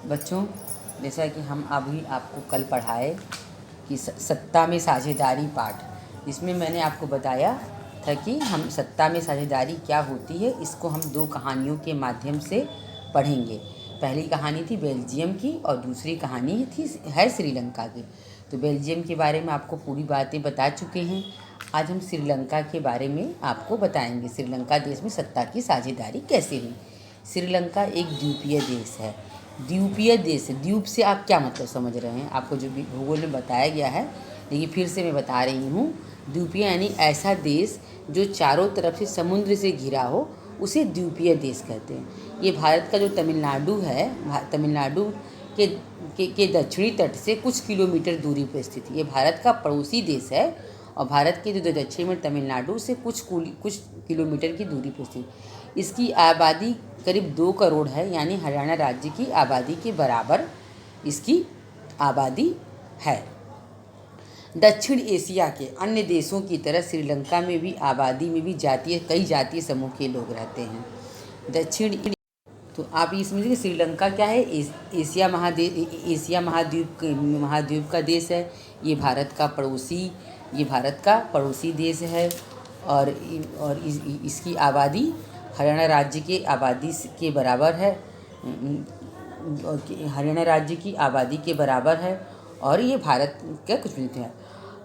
बच्चों, जैसा कि हम अभी आपको कल पढ़ाए कि सत्ता में साझेदारी पाठ, इसमें मैंने आपको बताया था कि हम सत्ता में साझेदारी क्या होती है, इसको हम दो कहानियों के माध्यम से पढ़ेंगे। पहली कहानी थी बेल्जियम की और दूसरी कहानी है श्रीलंका की। तो बेल्जियम के बारे में आपको पूरी बातें बता चुके हैं। आज हम श्रीलंका के बारे में आपको बताएंगे। श्रीलंका देश में सत्ता की साझेदारी कैसे हुई। श्रीलंका एक द्वीपीय देश है। द्वीपीय देश, द्वीप से आप क्या मतलब समझ रहे हैं? आपको जो भी भूगोल में बताया गया है, लेकिन फिर से मैं बता रही हूँ। द्वीपीय यानी ऐसा देश जो चारों तरफ से समुद्र से घिरा हो, उसे द्वीपीय देश कहते हैं। ये भारत का जो तमिलनाडु है, तमिलनाडु के दक्षिणी तट से कुछ किलोमीटर दूरी पर स्थित है। ये भारत का पड़ोसी देश है और भारत के जो दक्षिण में तमिलनाडु से कुछ किलोमीटर की दूरी पर स्थित। इसकी आबादी करीब 2 करोड़ है, यानी हरियाणा राज्य की आबादी के बराबर इसकी आबादी है। दक्षिण एशिया के अन्य देशों की तरह श्रीलंका में भी आबादी में भी कई जातीय समूह के लोग रहते हैं। तो आप ये समझिए श्रीलंका क्या है? एशिया महाद्वीप का देश है। ये भारत का पड़ोसी देश है और इसकी आबादी हरियाणा राज्य के आबादी के बराबर है। हरियाणा राज्य की आबादी के बराबर है और ये भारत का कुछ नहीं है।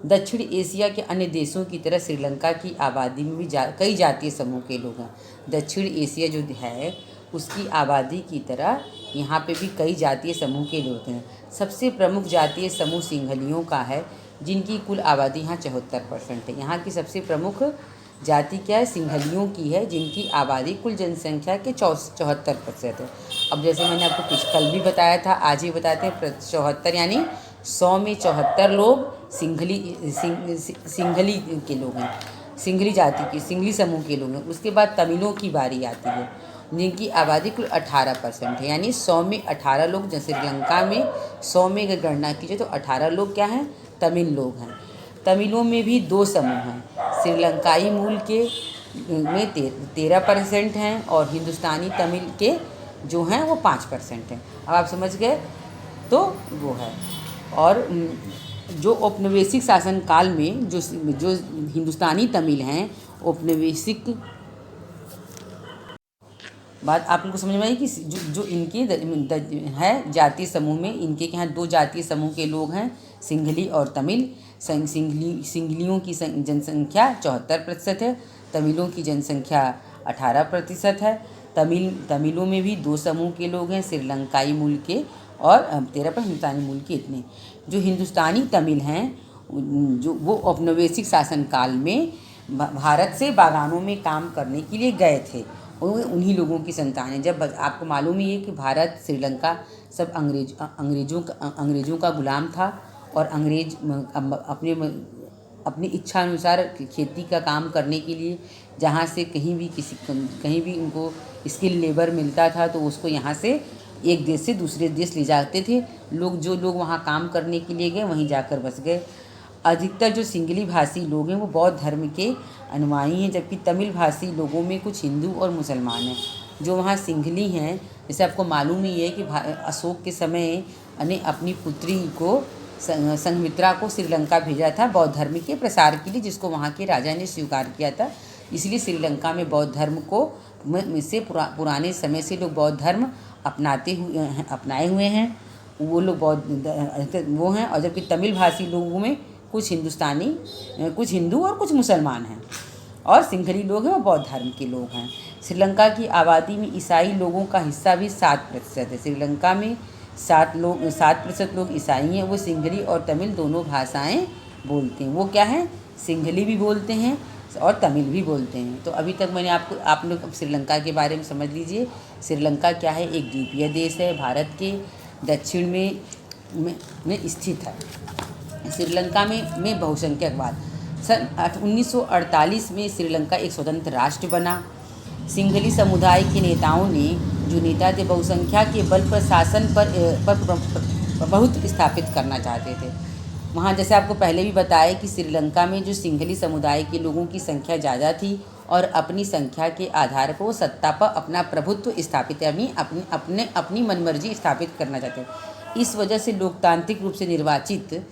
दक्षिण एशिया के अन्य देशों की तरह श्रीलंका की आबादी में भी कई जातीय समूह के लोग हैं। दक्षिण एशिया जो है उसकी आबादी की तरह यहाँ पे भी कई जातीय समूह के लोग हैं। सबसे प्रमुख जातीय समूह सिंहलियों का है, जिनकी कुल आबादी यहाँ 74% है। यहाँ की सबसे प्रमुख जाति क्या है? सिंहलियों की है, जिनकी आबादी कुल जनसंख्या के 74% है। अब जैसे मैंने आपको कल भी बताया था, आज भी बताते हैं, 74 यानी 100 में 74 लोग सिंघली के लोग हैं, सिंघली जाति के, सिंघली समूह के लोग हैं। उसके बाद तमिलों की बारी आती है, जिनकी आबादी कुल 18% है, यानी 100 में 18 लोग। जैसे श्रीलंका में 100 में अगर गणना कीजिए तो 18 लोग क्या हैं? तमिल लोग हैं। तमिलों में भी 2 समूह हैं। श्रीलंकाई मूल के में 13% हैं और हिंदुस्तानी तमिल के जो हैं वो 5% हैं। अब आप समझ गए? तो वो है। और जो औपनिवेशिक शासन काल में जो हिंदुस्तानी तमिल हैं, औपनिवेशिक बात आप लोग को समझ में आई कि जो इनके है जातीय समूह में, इनके यहाँ 2 जातीय समूह के लोग हैं, सिंघली और तमिल। सिंघलियों की जनसंख्या 74% है, तमिलों की जनसंख्या 18% है। तमिलों में भी 2 समूह के लोग हैं, श्रीलंकाई मूल के और 13% हिंदुस्तानी मूल के। इतने जो हिंदुस्तानी तमिल हैं, जो वो औपनिवेशिक शासन काल में भारत से बागानों में काम करने के लिए गए थे, उन्हीं लोगों की संतान है। जब आपको मालूम ही है कि भारत श्रीलंका सब अंग्रेज़ों का गुलाम था और अंग्रेज अपनी इच्छा अनुसार खेती का काम करने के लिए जहाँ से कहीं भी उनको स्किल लेबर मिलता था तो उसको यहाँ से एक देश से दूसरे देश ले जाते थे लोग। जो लोग वहाँ काम करने के लिए गए वहीं जाकर बस गए। अधिकतर जो सिंघली भाषी लोग हैं वो बौद्ध धर्म के अनुयायी हैं, जबकि तमिल भाषी लोगों में कुछ हिंदू और मुसलमान हैं। जो वहाँ सिंघली हैं, जैसे आपको मालूम ही है कि अशोक के समय ने अपनी पुत्री को संघमित्रा को श्रीलंका भेजा था बौद्ध धर्म के प्रसार के लिए, जिसको वहाँ के राजा ने स्वीकार किया था। इसलिए श्रीलंका में बौद्ध धर्म को पुराने समय से लोग बौद्ध धर्म अपनाए हुए हैं। वो लोग वो हैं। और जबकि तमिल भाषी लोगों में कुछ हिंदू और कुछ मुसलमान हैं और सिंघली लोग हैं वो बौद्ध धर्म के लोग हैं। श्रीलंका की आबादी में ईसाई लोगों का हिस्सा भी 7% है। श्रीलंका में 7% लोग ईसाई हैं। वो सिंघली और तमिल दोनों भाषाएं बोलते हैं। वो क्या हैं? सिंघली भी बोलते हैं और तमिल भी बोलते हैं। तो अभी तक मैंने आप लोग श्रीलंका के बारे में समझ लीजिए। श्रीलंका क्या है? एक द्वीपीय देश है, भारत के दक्षिण में स्थित है। श्रीलंका में बहुसंख्यकवाद। सन 1948 में श्रीलंका एक स्वतंत्र राष्ट्र बना। सिंघली समुदाय के नेताओं ने जो नेता थे बहुसंख्या के बल पर शासन पर बहुत स्थापित करना चाहते थे। वहाँ जैसे आपको पहले भी बताया कि श्रीलंका में जो सिंघली समुदाय के लोगों की संख्या ज़्यादा थी और अपनी संख्या के आधार पर वो सत्ता पर अपना प्रभुत्व स्थापित यानी अपनी मनमर्जी स्थापित करना चाहते हैं। इस वजह से लोकतांत्रिक रूप से निर्वाचित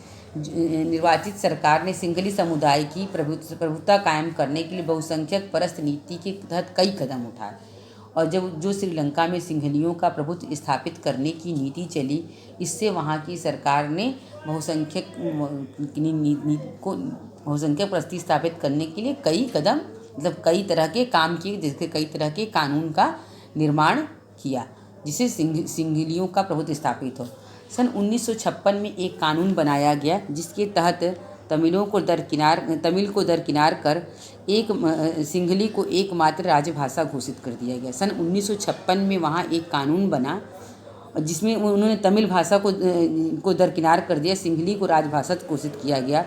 सरकार ने सिंघली समुदाय की प्रभुत्वता कायम करने के लिए बहुसंख्यक परस्त नीति के तहत कई कदम उठाए। और जब जो श्रीलंका में सिंघलियों का प्रभुत्व स्थापित करने की नीति चली, इससे वहाँ की सरकार ने बहुसंख्यक परस्ती स्थापित करने के लिए कई कदम मतलब कई तरह के काम किए, जिसके कई तरह के कानून का निर्माण किया जिससे सिंघलियों का प्रभुत्व स्थापित हो। सन 1956 में एक कानून बनाया गया जिसके तहत तमिल को दरकिनार कर सिंघली को एकमात्र राजभाषा घोषित कर दिया गया। सन 1956 में वहाँ एक कानून बना जिसमें उन्होंने तमिल भाषा को दरकिनार कर दिया, सिंघली को राजभाषा घोषित किया गया।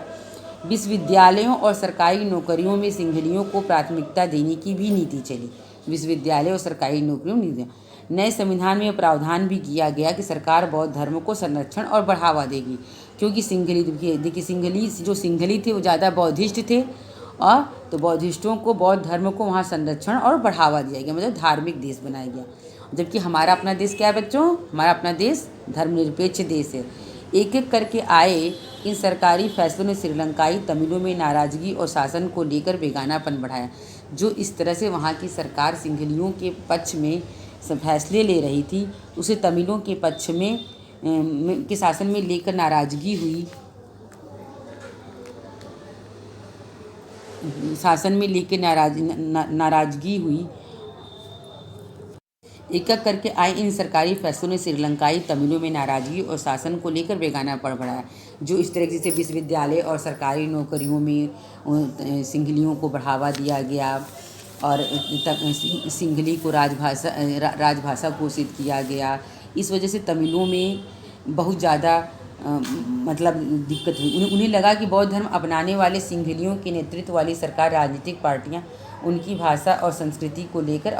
विश्वविद्यालयों और सरकारी नौकरियों में सिंघलियों को प्राथमिकता देने की भी नीति चली। विश्वविद्यालय और सरकारी नौकरियों में नए संविधान में प्रावधान भी किया गया कि सरकार बौद्ध धर्म को संरक्षण और बढ़ावा देगी, क्योंकि सिंघली जो सिंघली थे वो ज़्यादा बौद्धिस्ट थे और तो बौद्धिस्टों को बौद्ध धर्म को वहाँ संरक्षण और बढ़ावा दिया गया, मतलब धार्मिक देश बनाया गया। जबकि हमारा अपना देश क्या है बच्चों, हमारा अपना देश धर्मनिरपेक्ष देश है। एक एक करके आए इन सरकारी फैसलों ने श्रीलंकाई तमिलों में नाराज़गी और शासन को लेकर बेगानापन बढ़ाया। जो इस तरह से वहाँ की सरकार सिंघलियों के पक्ष में फैसले ले रही थी, उसे तमिलों के पक्ष में के शासन में लेकर नाराज़गी हुई। नाराज़गी हुई। एक एक करके आए इन सरकारी फैसलों ने श्रीलंकाई तमिलों में नाराज़गी और शासन को लेकर बेगानापन बढ़ाया। जो इस तरह से विश्वविद्यालय और सरकारी नौकरियों में सिंघलियों को बढ़ावा दिया गया और सिंघली को राजभाषा घोषित किया गया। इस वजह से तमिलों में बहुत ज़्यादा मतलब दिक्कत हुई। उन्हें लगा कि बौद्ध धर्म अपनाने वाले सिंघलियों के नेतृत्व वाली सरकार, राजनीतिक पार्टियां उनकी भाषा और संस्कृति को लेकर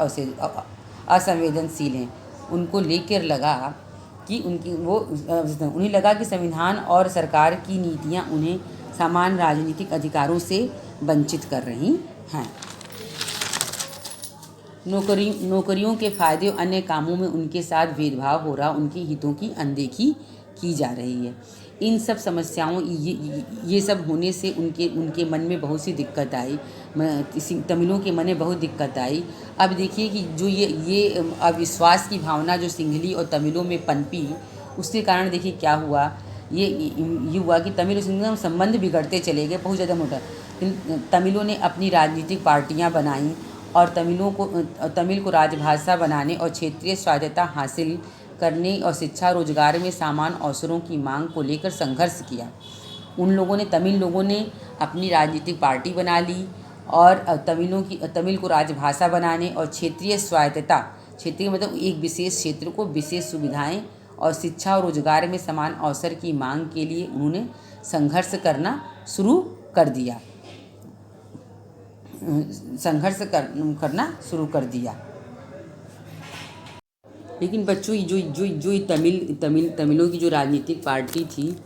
असंवेदनशील हैं। उन्हें लगा कि संविधान और सरकार की नीतियां उन्हें समान राजनीतिक अधिकारों से वंचित कर रही हैं। नौकरियों के फायदे और अन्य कामों में उनके साथ भेदभाव हो रहा, उनके हितों की अनदेखी की जा रही है। इन सब समस्याओं ये सब होने से उनके मन में बहुत सी दिक्कत आई, तमिलों के मन में बहुत दिक्कत आई। अब देखिए कि जो ये अविश्वास की भावना जो सिंघली और तमिलों में पनपी, उसके कारण देखिए क्या हुआ। ये हुआ कि तमिल और सिंघली संबंध बिगड़ते चले गए, बहुत ज़्यादा मोटा। तमिलों ने अपनी राजनीतिक पार्टियाँ बनाईं और तमिल को राजभाषा बनाने और क्षेत्रीय स्वायत्तता हासिल करने और शिक्षा रोजगार में समान अवसरों की मांग को लेकर संघर्ष किया। तमिल लोगों ने अपनी राजनीतिक पार्टी बना ली और तमिल को राजभाषा बनाने और क्षेत्रीय स्वायत्तता, क्षेत्रीय मतलब एक विशेष क्षेत्र को विशेष सुविधाएं और शिक्षा और रोजगार में समान अवसर की मांग के लिए उन्होंने संघर्ष करना शुरू कर दिया। लेकिन बच्चों जो तमिलों की जो राजनीतिक पार्टी थी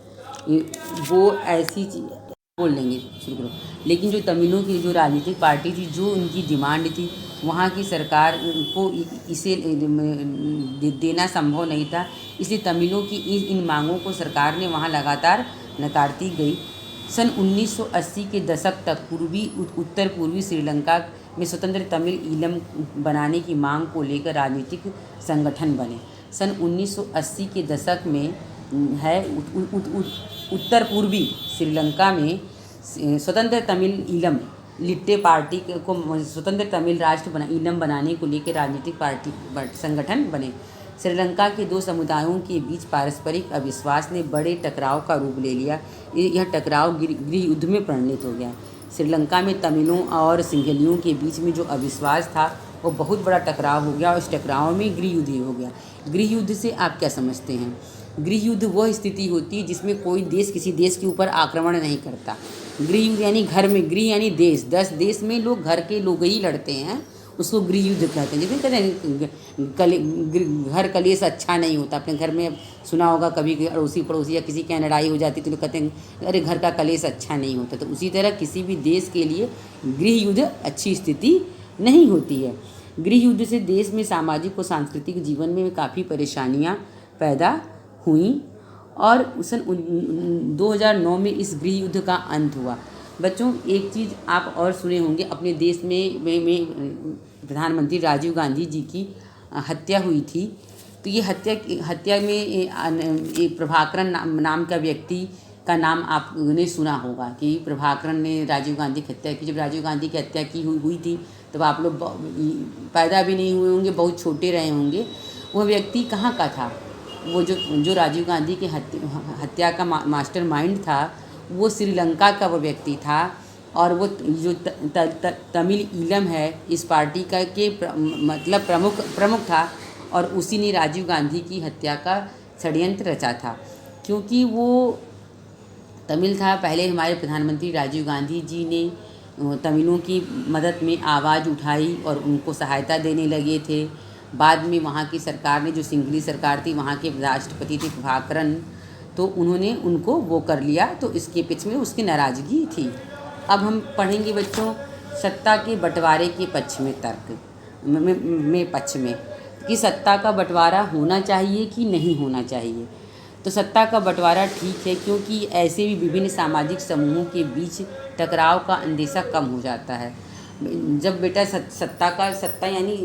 वो ऐसी बोल लेंगे शुरू करो। लेकिन जो तमिलों की जो राजनीतिक पार्टी थी, जो उनकी डिमांड थी, वहाँ की सरकार को इसे देना संभव नहीं था। इसलिए तमिलों की इन मांगों को सरकार ने वहाँ लगातार नकारती गई। सन 1980 के दशक तक उत्तर पूर्वी श्रीलंका में स्वतंत्र तमिल ईलम बनाने की मांग को लेकर राजनीतिक संगठन बने। सन 1980 के दशक में उत्तर पूर्वी श्रीलंका में स्वतंत्र तमिल ईलम लिट्टे पार्टी को स्वतंत्र तमिल राष्ट्र ईलम बनाने को लेकर राजनीतिक पार्टी संगठन बने। श्रीलंका के दो समुदायों के बीच पारस्परिक अविश्वास ने बड़े टकराव का रूप ले लिया। यह टकराव गृह युद्ध में परिणत हो गया। श्रीलंका में तमिलों और सिंघलियों के बीच में जो अविश्वास था वो बहुत बड़ा टकराव हो गया और इस टकराव में गृह युद्ध हो गया। गृह युद्ध से आप क्या समझते हैं? गृह युद्ध वह स्थिति होती है जिसमें कोई देश किसी देश के ऊपर आक्रमण नहीं करता। गृह युद्ध यानी घर में, गृह यानी देश, 10 देश में घर के लोग ही लड़ते हैं, उसको गृह युद्ध कहते हैं। जिसमें कहते हैं घर कलेश अच्छा नहीं होता। अपने घर में सुना होगा कभी अड़ोसी पड़ोसी या किसी की लड़ाई हो जाती तो लोग कहते हैं अरे घर का कलेश अच्छा नहीं होता। तो उसी तरह किसी भी देश के लिए गृह युद्ध अच्छी स्थिति नहीं होती है। गृह युद्ध से देश में सामाजिक और सांस्कृतिक जीवन में काफ़ी परेशानियां पैदा हुई और सन 2009 में इस गृह युद्ध का अंत हुआ। बच्चों, एक चीज़ आप और सुने होंगे, अपने देश में प्रधानमंत्री राजीव गांधी जी की हत्या हुई थी। तो ये हत्या में एक प्रभाकरन नाम का व्यक्ति का नाम आपने सुना होगा कि प्रभाकरन ने राजीव गांधी की हत्या की। जब राजीव गांधी की हत्या की हुई थी तब आप लोग पैदा भी नहीं हुए होंगे, बहुत छोटे रहे होंगे। वह व्यक्ति कहाँ का था? वो जो राजीव गांधी की हत्या का मास्टर माइंड था, वो श्रीलंका का वो व्यक्ति था। और वो जो तमिल ईलम है इस पार्टी का के मतलब प्रमुख था, और उसी ने राजीव गांधी की हत्या का षड्यंत्र रचा था। क्योंकि वो तमिल था, पहले हमारे प्रधानमंत्री राजीव गांधी जी ने तमिलों की मदद में आवाज़ उठाई और उनको सहायता देने लगे थे। बाद में वहाँ की सरकार ने, जो सिंघली सरकार थी, वहाँ के राष्ट्रपति थे प्रभाकरन, तो उन्होंने उनको वो कर लिया। तो इसके पीछे में उसकी नाराज़गी थी। अब हम पढ़ेंगे बच्चों सत्ता के बंटवारे के पक्ष में तर्क में पक्ष में कि सत्ता का बंटवारा होना चाहिए कि नहीं होना चाहिए। तो सत्ता का बंटवारा ठीक है, क्योंकि ऐसे भी विभिन्न सामाजिक समूहों के बीच टकराव का अंदेशा कम हो जाता है। जब बेटा सत्ता यानी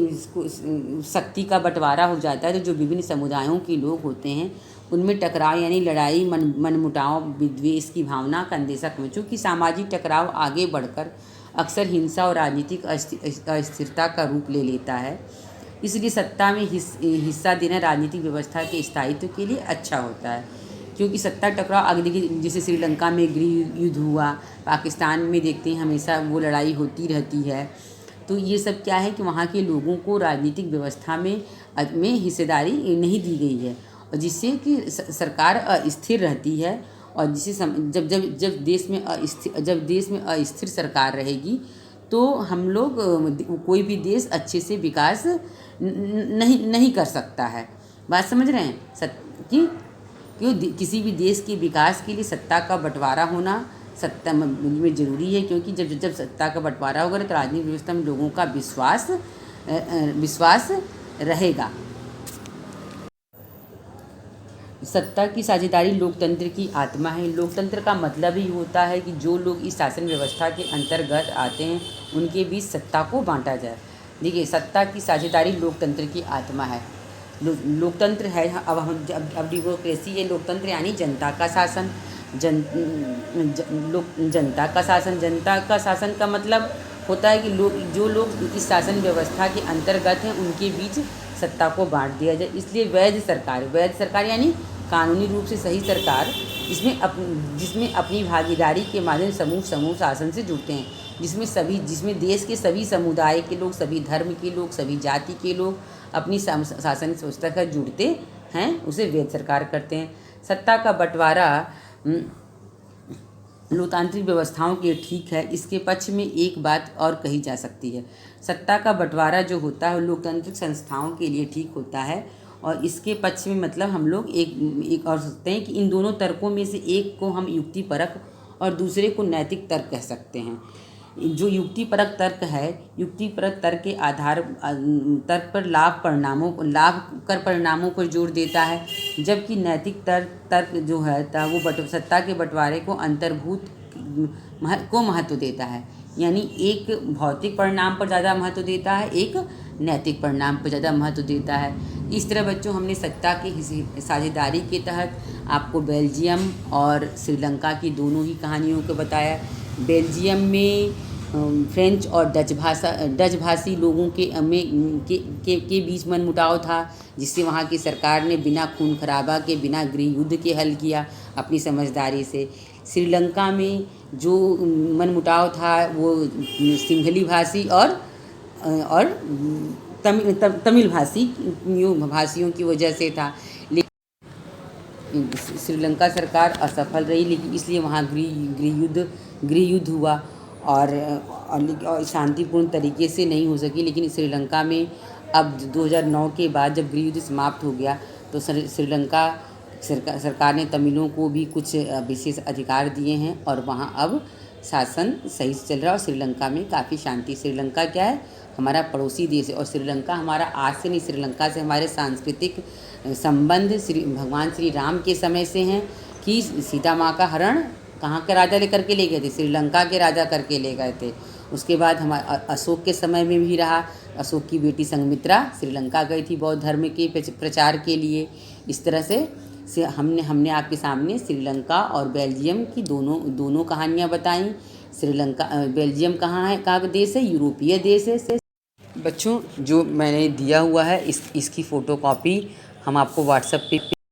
शक्ति का बंटवारा हो जाता है, तो जो विभिन्न समुदायों के लोग होते हैं उनमें टकराव यानी लड़ाई, मनमुटाव, विद्वेष की भावना का अंदेशा कम। चूँकि सामाजिक टकराव आगे बढ़कर अक्सर हिंसा और राजनीतिक अस्थिरता का रूप ले लेता है, इसलिए सत्ता में हिस्सा देना राजनीतिक व्यवस्था के स्थायित्व के लिए अच्छा होता है। क्योंकि सत्ता टकराव आगे देखिए, जैसे श्रीलंका में गृह युद्ध हुआ, पाकिस्तान में देखते हैं हमेशा वो लड़ाई होती रहती है। तो ये सब क्या है कि वहाँ के लोगों को राजनीतिक व्यवस्था में हिस्सेदारी नहीं दी गई है, और जिससे कि सरकार अस्थिर रहती है। और जिससे जब देश में अस्थिर सरकार रहेगी तो हम लोग कोई भी देश अच्छे से विकास नहीं कर सकता है। बात समझ रहे हैं? क्यों किसी भी देश के विकास के लिए सत्ता का बंटवारा होना सत्ता में ज़रूरी है। क्योंकि जब सत्ता का बंटवारा होगा तो राजनीतिक व्यवस्था में लोगों का विश्वास रहेगा। सत्ता की साझेदारी लोकतंत्र की आत्मा है। लोकतंत्र का मतलब ही होता है कि जो लोग इस शासन व्यवस्था के अंतर्गत आते हैं उनके बीच सत्ता को बांटा जाए। देखिए, सत्ता की साझेदारी लोकतंत्र की आत्मा है। लोकतंत्र है, अब डेमोक्रेसी है। लोकतंत्र यानी जनता का शासन। जनता का शासन का मतलब होता है कि जो लोग इस शासन व्यवस्था के अंतर्गत हैं उनके बीच सत्ता को बांट दिया जाए। इसलिए वैध सरकार यानी कानूनी रूप से सही सरकार, जिसमें अपनी भागीदारी के माध्यम समूह शासन से जुड़ते हैं, जिसमें देश के सभी समुदाय के लोग, सभी धर्म के लोग, सभी जाति के लोग अपनी शासन व्यवस्था का जुड़ते हैं, उसे वैध सरकार करते हैं। सत्ता का बंटवारा लोकतांत्रिक व्यवस्थाओं के ठीक है। इसके पक्ष में एक बात और कही जा सकती है, सत्ता का बंटवारा जो होता है लोकतांत्रिक संस्थाओं के लिए ठीक होता है। और इसके पक्ष में मतलब हम लोग एक और सकते हैं कि इन दोनों तर्कों में से एक को हम युक्तिपरक और दूसरे को नैतिक तर्क कह सकते हैं। जो युक्तिपरक तर्क है, युक्तिपरक तर्क के तर्क पर लाभकर परिणामों पर जोर देता है, जबकि नैतिक तर्क जो है वो सत्ता के बंटवारे को अंतर्भूत को महत्व देता है। यानी एक भौतिक परिणाम पर ज़्यादा महत्व देता है, एक नैतिक परिणाम पर ज़्यादा महत्व देता है। इस तरह बच्चों हमने सत्ता की साझेदारी के तहत आपको बेल्जियम और श्रीलंका की दोनों ही कहानियों को बताया। बेल्जियम में फ्रेंच और डच भाषी लोगों के बीच मनमुटाव था, जिससे वहाँ की सरकार ने बिना खून खराबा के, बिना गृह युद्ध के हल किया अपनी समझदारी से। श्रीलंका में जो मनमुटाव था वो सिंहली भाषी और तमिल भाषियों की वजह से था। लेकिन श्रीलंका सरकार असफल रही, लेकिन इसलिए वहाँ गृह युद्ध हुआ और शांतिपूर्ण तरीके से नहीं हो सकी। लेकिन श्रीलंका में अब 2009 के बाद जब गृह युद्ध समाप्त हो गया तो श्रीलंका सरकार ने तमिलों को भी कुछ विशेष अधिकार दिए हैं और वहाँ अब शासन सही से चल रहा है और श्रीलंका में काफ़ी शांति। श्रीलंका क्या है, हमारा पड़ोसी देश है। और श्रीलंका हमारा आज से नहीं, श्रीलंका से हमारे सांस्कृतिक संबंध भगवान श्री राम के समय से हैं कि सीता माँ का हरण कहाँ के राजा लेकर के ले गए थे, श्रीलंका के राजा करके ले गए थे। उसके बाद हमारे अशोक के समय में भी रहा, अशोक की बेटी संघमित्रा श्रीलंका गई थी बौद्ध धर्म के प्रचार के लिए। इस तरह से हमने आपके सामने श्रीलंका और बेल्जियम की दोनों कहानियाँ बताई। श्रीलंका बेल्जियम कहाँ का देश है, यूरोपीय देश है। बच्चों, जो मैंने दिया हुआ है इसकी फ़ोटोकॉपी हम आपको व्हाट्सएप पे